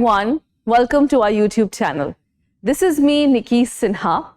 everyone, welcome to our YouTube channel. This is me, Nicky Sinha,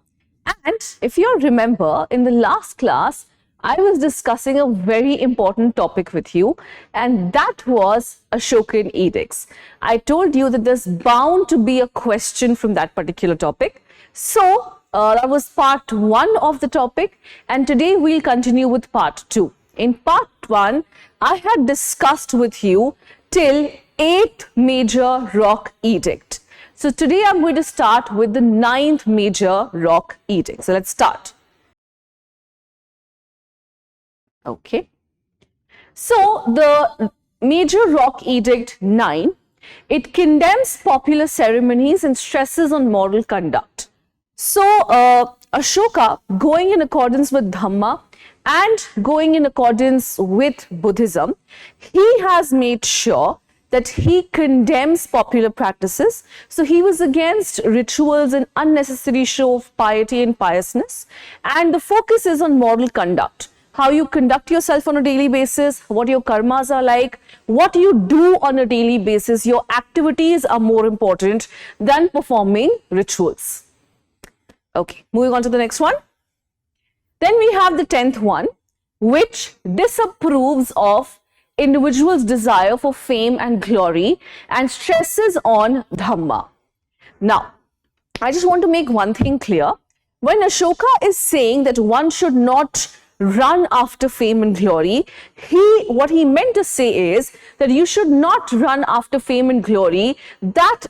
and if you remember, in the last class, I was discussing a very important topic with you, and that was Ashokan Edicts. I told you that there's bound to be a question from that particular topic. So, that was part 1 of the topic, and today we'll continue with part 2. In part 1, I had discussed with you till 8th major rock edict. So today I'm going to start with the 9th major rock edict. So let's start. Okay. So the major rock edict 9, it condemns popular ceremonies and stresses on moral conduct. So Ashoka, going in accordance with Dhamma and going in accordance with Buddhism, he has made sure that he condemns popular practices. So he was against rituals and unnecessary show of piety and piousness. And the focus is on moral conduct. How you conduct yourself on a daily basis, what your karmas are like, what you do on a daily basis. Your activities are more important than performing rituals. Okay, moving on to the next one. Then we have the 10th one, which disapproves of individuals' desire for fame and glory and stresses on Dhamma. Now, I just want to make one thing clear. When Ashoka is saying that one should not run after fame and glory, what he meant to say is that you should not run after fame and glory, that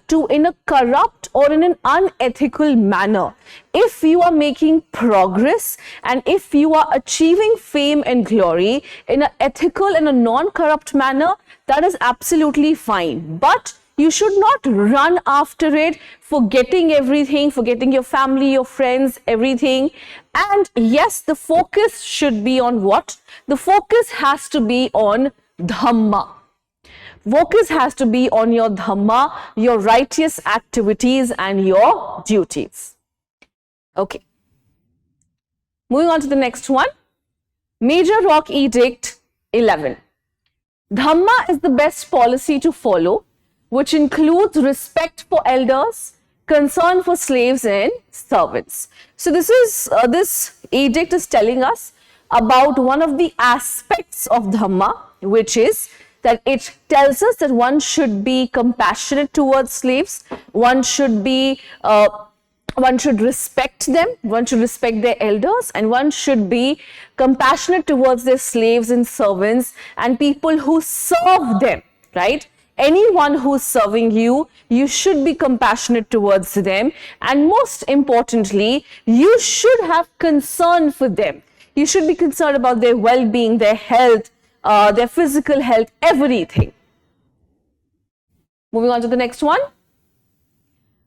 too in a corrupt or in an unethical manner. If you are making progress and if you are achieving fame and glory in an ethical and a non-corrupt manner, that is absolutely fine. But you should not run after it, forgetting everything, forgetting your family, your friends, everything. And yes, the focus should be on what? The focus has to be on Dhamma. Focus has to be on your Dhamma, your righteous activities and your duties. Okay. Moving on to the next one. Major Rock Edict 11. Dhamma is the best policy to follow, which includes respect for elders, concern for slaves and servants. So this edict is telling us about one of the aspects of Dhamma, which is that it tells us that one should be compassionate towards slaves, one should respect them, one should respect their elders, and one should be compassionate towards their slaves and servants and people who serve them, right? Anyone who's serving you, you should be compassionate towards them. And most importantly, you should have concern for them. You should be concerned about their well-being, their health, their physical health, everything. Moving on to the next one.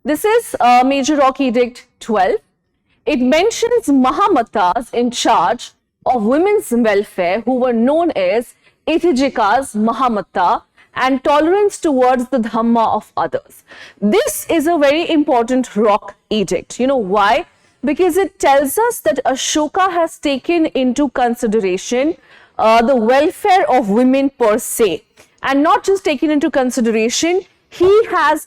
This is Major Rock Edict 12. It mentions Mahamatas in charge of women's welfare who were known as Itijikas Mahamata, and tolerance towards the Dhamma of others. This is a very important rock edict. You know why? Because it tells us that Ashoka has taken into consideration the welfare of women per se. And not just taken into consideration, he has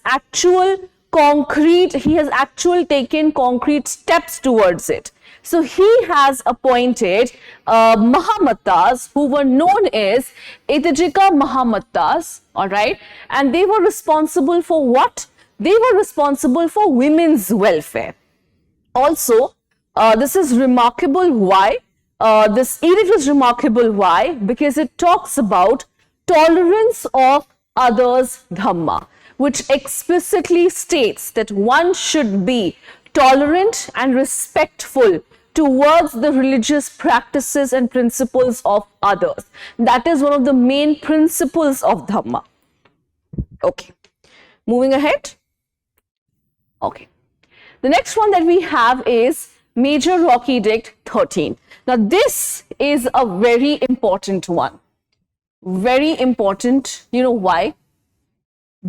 taken concrete steps towards it. So he has appointed Mahamatas who were known as Itijika Mahamatas, all right, and they were responsible for what? They were responsible for women's welfare. Also, this is remarkable. Why? This edict is remarkable. Why? Because it talks about tolerance of others' Dhamma, which explicitly states that one should be tolerant and respectful towards the religious practices and principles of others. That is one of the main principles of Dhamma. Okay, moving ahead. Okay, the next one that we have is Major Rock Edict 13. Now this is a very important one. Very important. You know why?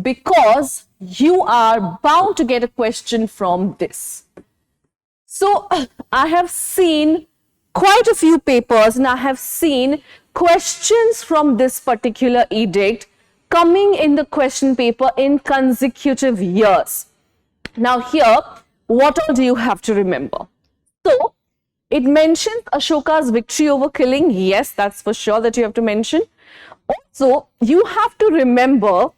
Because you are bound to get a question from this. So I have seen quite a few papers and I have seen questions from this particular edict coming in the question paper in consecutive years. Now here, what all do you have to remember? So, it mentions Ashoka's victory over killing. Yes, that's for sure that you have to mention. Also, you have to remember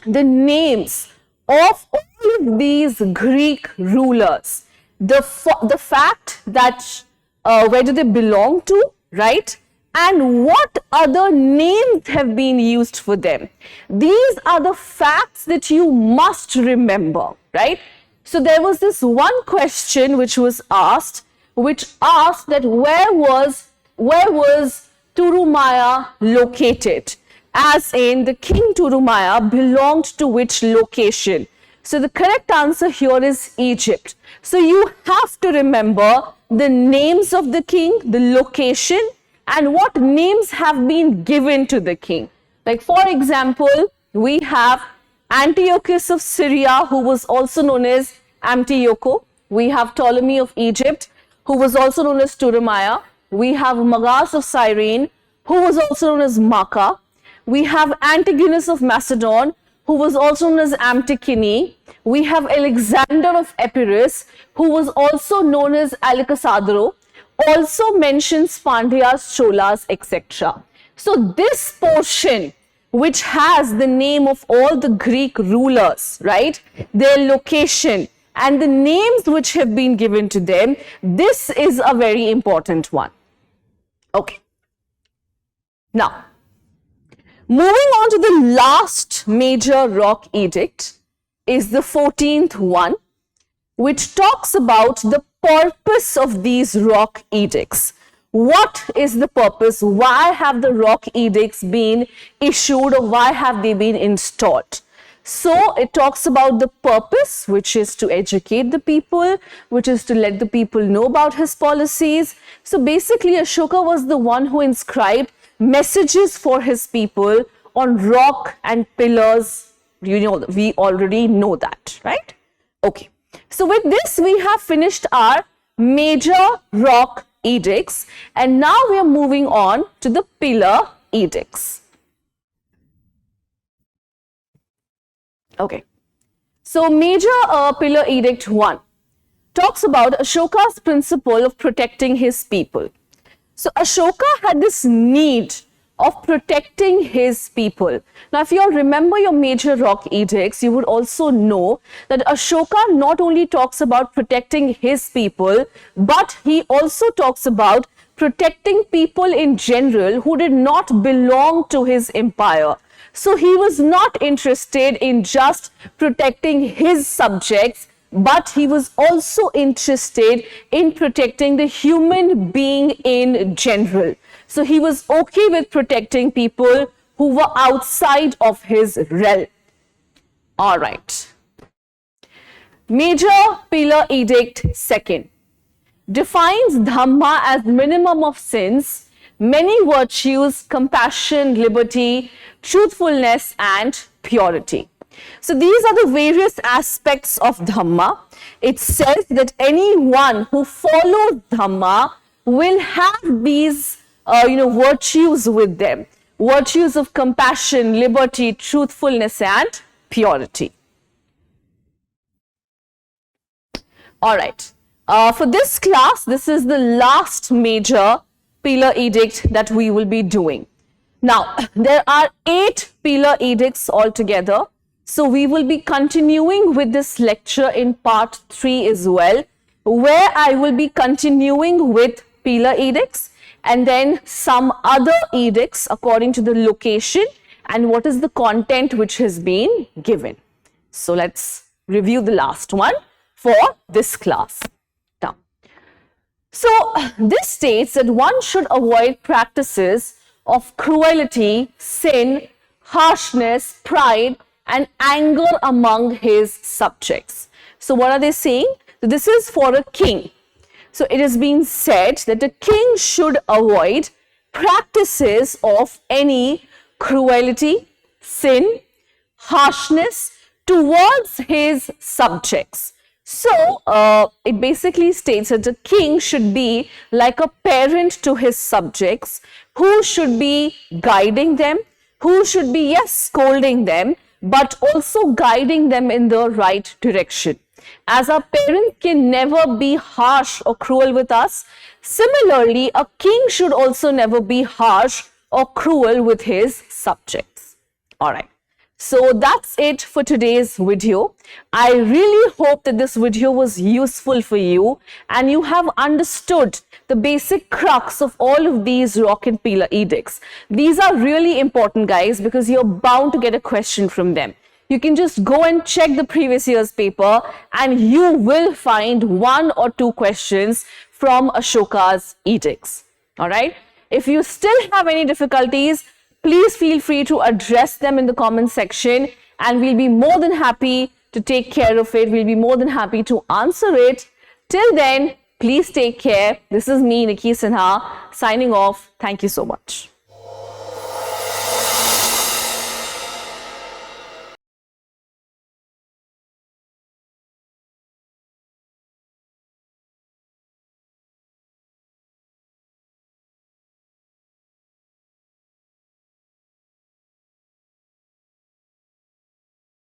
the names of all of these Greek rulers. The fact that where do they belong to, right? And what other names have been used for them. These are the facts that you must remember, right? So there was this one question which was asked, that where was Turumaya located? As in, the king Turumaya belonged to which location? So the correct answer here is Egypt. So you have to remember the names of the king, the location, and what names have been given to the king. Like for example, we have Antiochus of Syria, who was also known as Antiocho. We have Ptolemy of Egypt, who was also known as Turumaya. We have Magas of Cyrene, who was also known as Macha. We have Antigonus of Macedon, who was also known as Amtikyne. We have Alexander of Epirus, who was also known as Alexandro. Also mentions Pandyas, Cholas, etc. So this portion, which has the name of all the Greek rulers, right, their location and the names which have been given to them, this is a very important one. Okay. Now, moving on to the last major rock edict is the 14th one, which talks about the purpose of these rock edicts. What is the purpose? Why have the rock edicts been issued, or why have they been installed? So it talks about the purpose, which is to educate the people, which is to let the people know about his policies. So basically, Ashoka was the one who inscribed messages for his people on rock and pillars. You know, we already know that, right? Okay. So with this, we have finished our major rock edicts, and now we are moving on to the pillar edicts. Okay. So major pillar edict 1 talks about Ashoka's principle of protecting his people. So Ashoka had this need of protecting his people. Now, if you all remember your major rock edicts, you would also know that Ashoka not only talks about protecting his people, but he also talks about protecting people in general who did not belong to his empire. So he was not interested in just protecting his subjects, but he was also interested in protecting the human being in general. So he was okay with protecting people who were outside of his realm. All right. Major Pillar Edict 2 defines Dhamma as minimum of sins, many virtues, compassion, liberty, truthfulness, and purity. So these are the various aspects of Dhamma. It says that anyone who follows Dhamma will have these virtues with them. Virtues of compassion, liberty, truthfulness, and purity. All right. For this class, this is the last major pillar edict that we will be doing. Now, there are 8 pillar edicts altogether. So we will be continuing with this lecture in part 3 as well, where I will be continuing with pillar edicts and then some other edicts according to the location and what is the content which has been given. So let's review the last one for this class. Now, so this states that one should avoid practices of cruelty, sin, harshness, pride, and anger among his subjects. So what are they saying? This is for a king. So it has been said that the king should avoid practices of any cruelty, sin, harshness towards his subjects. So it basically states that the king should be like a parent to his subjects, who should be guiding them, who should be, yes, scolding them, but also guiding them in the right direction. As our parents can never be harsh or cruel with us, similarly, a king should also never be harsh or cruel with his subjects. All right. So that's it for today's video. I really hope that this video was useful for you and you have understood the basic crux of all of these rock and pillar edicts. These are really important, guys, because you're bound to get a question from them. You can just go and check the previous year's paper and you will find 1 or 2 questions from Ashoka's edicts. All right. If you still have any difficulties, please feel free to address them in the comment section and we'll be more than happy to take care of it. We'll be more than happy to answer it. Till then, please take care. This is me, Nicky Sinha, signing off. Thank you so much.